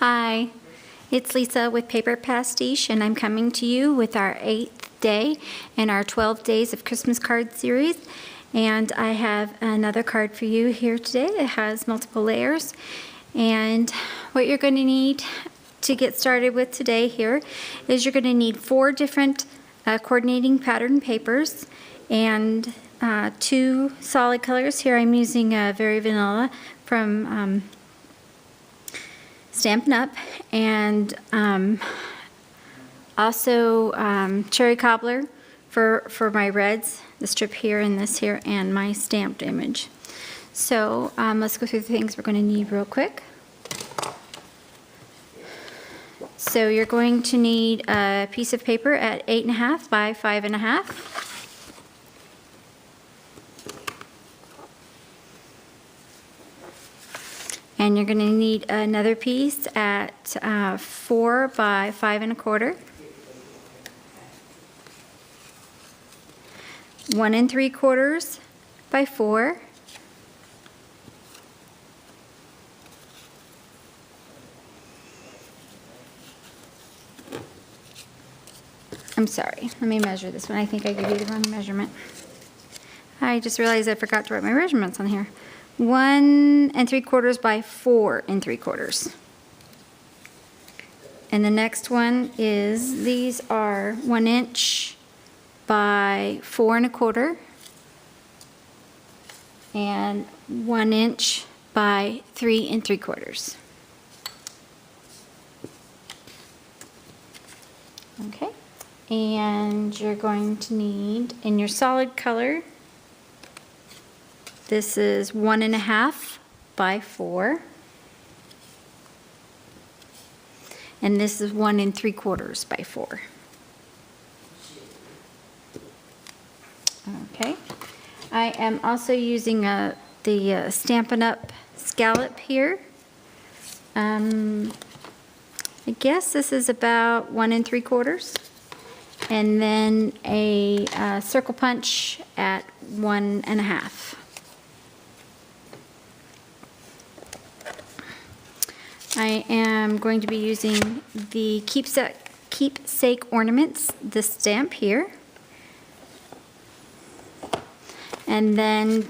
Hi, it's Lisa with Paper Pastiche, and I'm coming to you with our 8th day in our 12 Days of Christmas Card series. And I have another card for you here today that has multiple layers. And what you're going to need to get started with today here is you're going to need 4 different coordinating pattern papers and 2 solid colors. Here I'm using Very Vanilla from Stampin' Up! And also Cherry Cobbler for my reds, the strip here and this here, and my stamped image. So let's go through the things we're going to need real quick. So you're going to need a piece of paper at 8.5 by 5.5. And you're going to need another piece at 4 by 5.25. 1 3/4 by 4. I'm sorry, let me measure this one. I think I gave you the wrong measurement. I just realized I forgot to write my measurements on here. 1 3/4 by 4 3/4. And the next one is, these are 1 inch by 4 1/4 and 1 inch by 3 3/4. Okay, and you're going to need, in your solid color, this is 1 1/2 by 4, and this is 1 3/4 by 4. Okay, I am also using the Stampin' Up! Scallop here. I guess this is about 1 3/4, and then a circle punch at 1 1/2. I am going to be using the Keepsake Ornaments, this stamp here. And then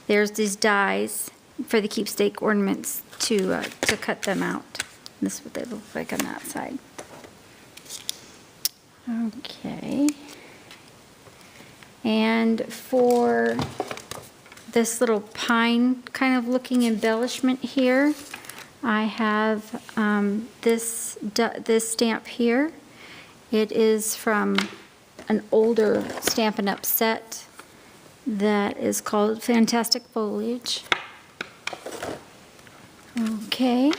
there's these dies for the Keepsake Ornaments to cut them out. This is what they look like on the outside. Okay. And for this little pine kind of looking embellishment here, I have this stamp here. It is from an older Stampin' Up! Set that is called Fantastic Foliage. Okay.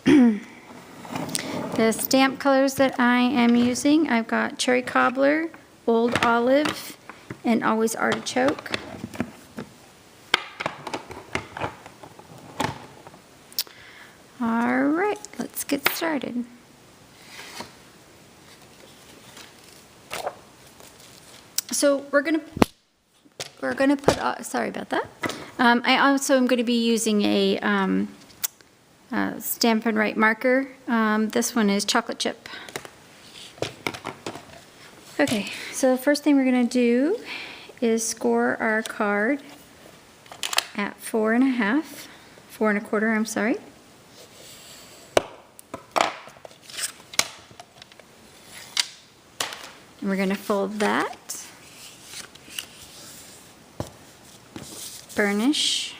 The stamp colors that I am using, I've got Cherry Cobbler, Old Olive, and Always Artichoke. All right, let's get started. So we're gonna put. Sorry about that. I also am going to be using a Stampin' Right marker. This one is chocolate chip. Okay, so the first thing we're going to do is score our card at 4 1/2, 4 1/4. I'm sorry. And we're going to fold that, burnish,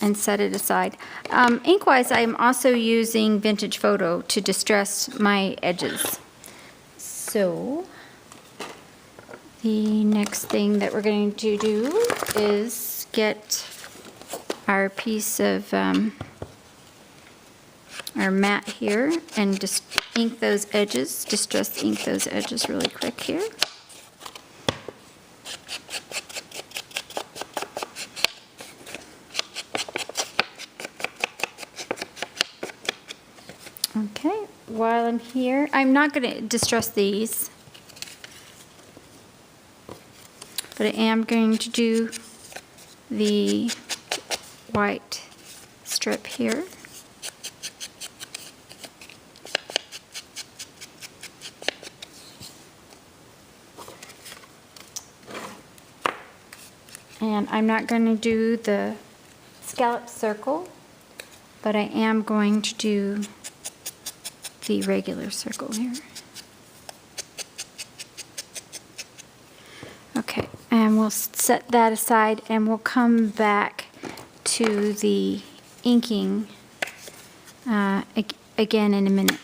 and set it aside. Ink-wise, I'm also using Vintage Photo to distress my edges. So the next thing that we're going to do is get our piece of our mat here and just ink those edges, distress ink those edges really quick here. Okay, while I'm here, I'm not going to distress these, but I am going to do the white strip here. And I'm not going to do the scallop circle, but I am going to do the regular circle here. Okay, and we'll set that aside and we'll come back to the inking again in a minute.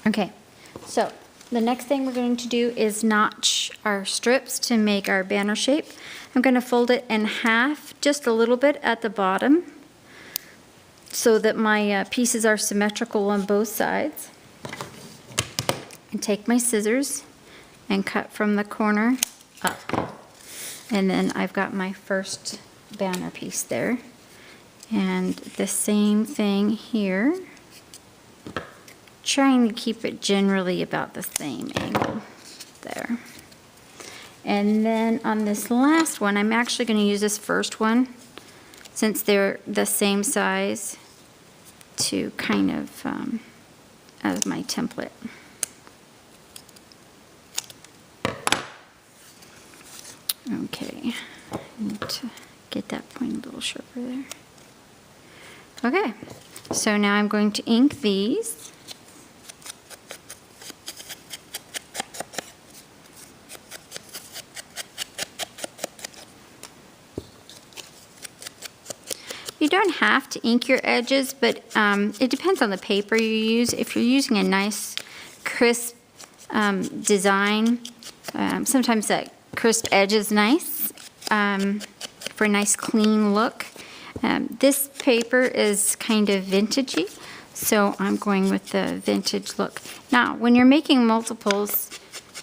Okay, so the next thing we're going to do is notch our strips to make our banner shape. I'm going to fold it in half just a little bit at the bottom so that my pieces are symmetrical on both sides. And take my scissors and cut from the corner up. And then I've got my first banner piece there. And the same thing here. Trying to keep it generally about the same angle there. And then on this last one, I'm actually going to use this first one, since they're the same size, to kind of as my template. Okay, I need to get that point a little sharper there. Okay, so now I'm going to ink these. You don't have to ink your edges, but it depends on the paper you use. If you're using a nice, crisp design, sometimes that crisp edge is nice for a nice clean look. This paper is kind of vintagey, so I'm going with the vintage look. Now, when you're making multiples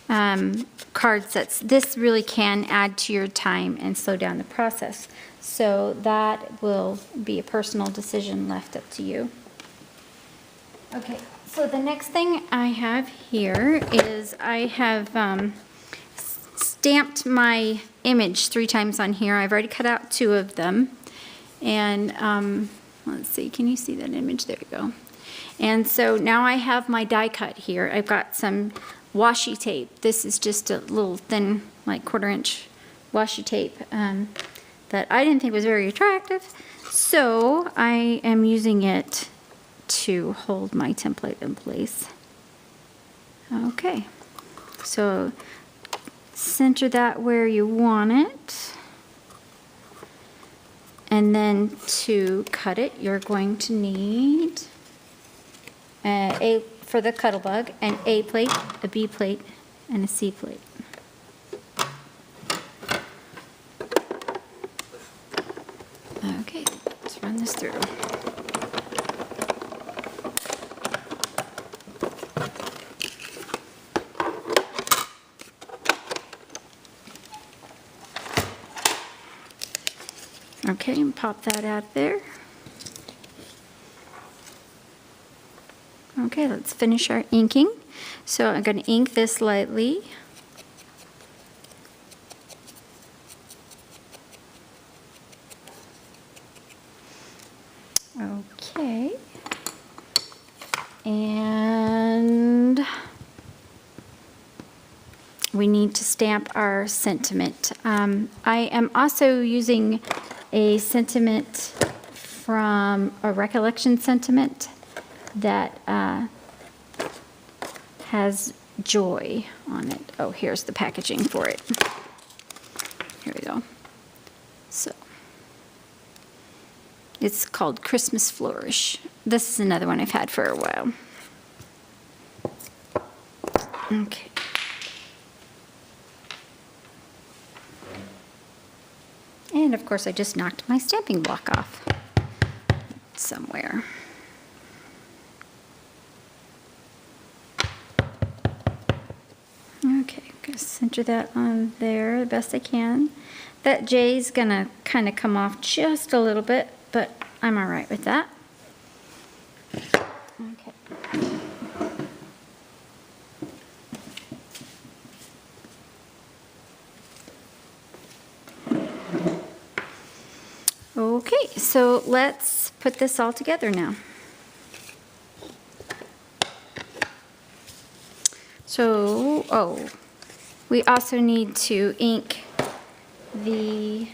card sets, this really can add to your time and slow down the process. So that will be a personal decision left up to you. Okay, so the next thing I have here is I have stamped my image 3 times on here. I've already cut out 2 of them. And let's see, can you see that image? There you go. And so now I have my die cut here. I've got some washi tape. This is just a little thin, like 1/4 inch washi tape that I didn't think was very attractive. So I am using it to hold my template in place. Okay, so center that where you want it. And then to cut it, you're going to need for the Cuttlebug, an A plate, a B plate, and a C plate. Okay, let's run this through. Okay, and pop that out there. Okay, let's finish our inking. So I'm going to ink this lightly. Okay. And we need to stamp our sentiment. I am also using a sentiment from a recollection sentiment that has joy on it. Oh, here's the packaging for it. Here we go. So it's called Christmas Flourish. This is another one I've had for a while. Okay. And of course I just knocked my stamping block off somewhere. Okay, I'm going to center that on there the best I can. That J's going to kind of come off just a little bit, but I'm all right with that. Okay. Okay, so let's put this all together now. So, we also need to ink the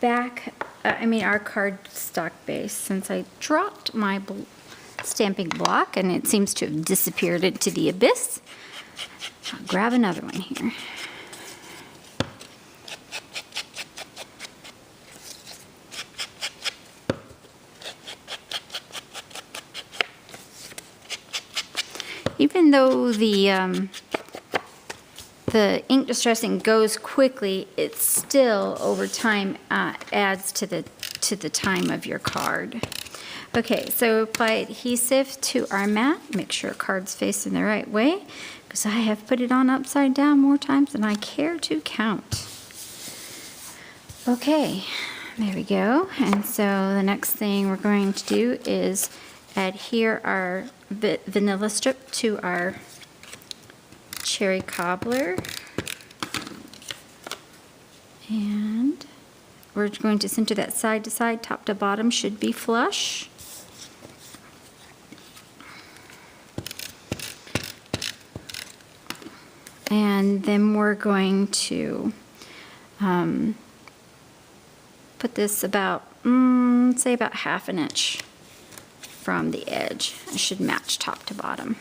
back, our cardstock base, since I dropped my stamping block and it seems to have disappeared into the abyss. I'll grab another one here. Even though the ink distressing goes quickly, it still over time adds to the time of your card. Okay, so apply adhesive to our mat. Make sure card's facing the right way, because I have put it on upside down more times than I care to count. Okay, there we go. And so the next thing we're going to do is adhere our vanilla strip to our cherry cobbler. And we're going to center that side to side, top to bottom should be flush. And then we're going to put this about, say about ½ inch from the edge. It should match top to bottom.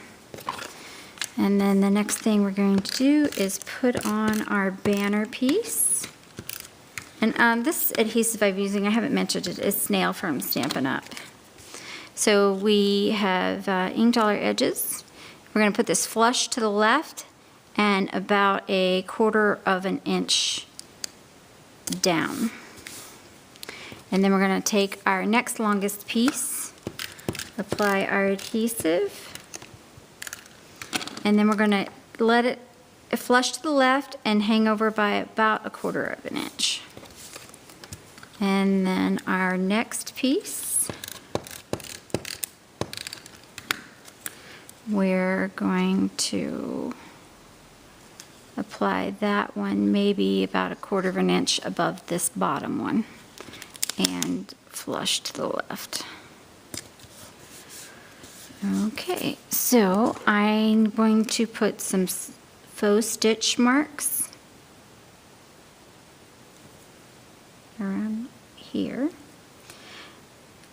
And then the next thing we're going to do is put on our banner piece. And this adhesive I'm using, I haven't mentioned it, is Snail from Stampin' Up. So we have inked all our edges. We're going to put this flush to the left and about 1/4 inch down. And then we're going to take our next longest piece, apply our adhesive, and then we're going to let it flush to the left and hang over by about 1/4 inch. And then our next piece, we're going to apply that one maybe about 1/4 inch above this bottom one and flush to the left. Okay, so I'm going to put some faux stitch marks around here.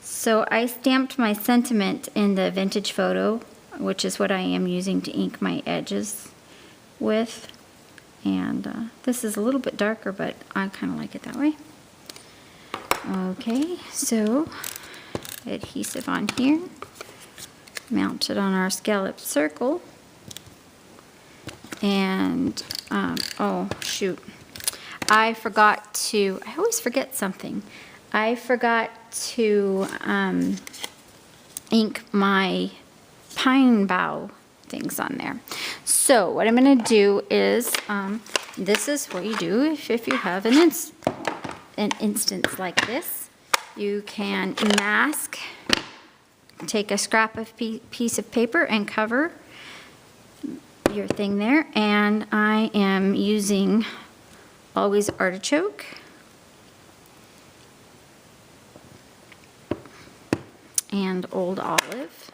So I stamped my sentiment in the vintage photo, which is what I am using to ink my edges with. And this is a little bit darker, but I kind of like it that way. Okay, so adhesive on here, mount it on our scalloped circle, and oh shoot, I always forget something. I forgot to ink my pine bough things on there. So what I'm going to do is, this is what you do if you have an instance like this. You can mask, take a scrap of piece of paper and cover your thing there. And I am using Always Artichoke. And Old Olive.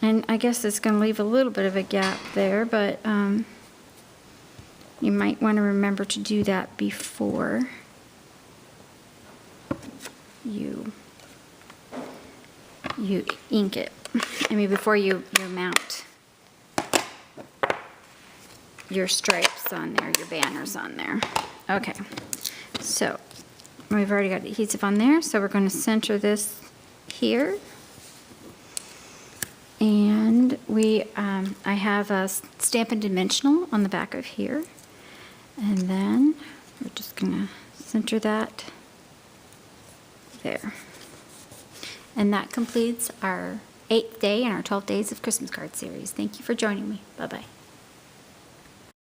And I guess it's going to leave a little bit of a gap there, but you might want to remember to do that before you ink it. Before you mount your stripes on there, your banners on there. Okay, so we've already got adhesive on there, so we're going to center this here. And I have a Stampin' Dimensional on the back of here. And then we're just going to center that there. And that completes our 8th day and our 12 Days of Christmas Card series. Thank you for joining me. Bye-bye.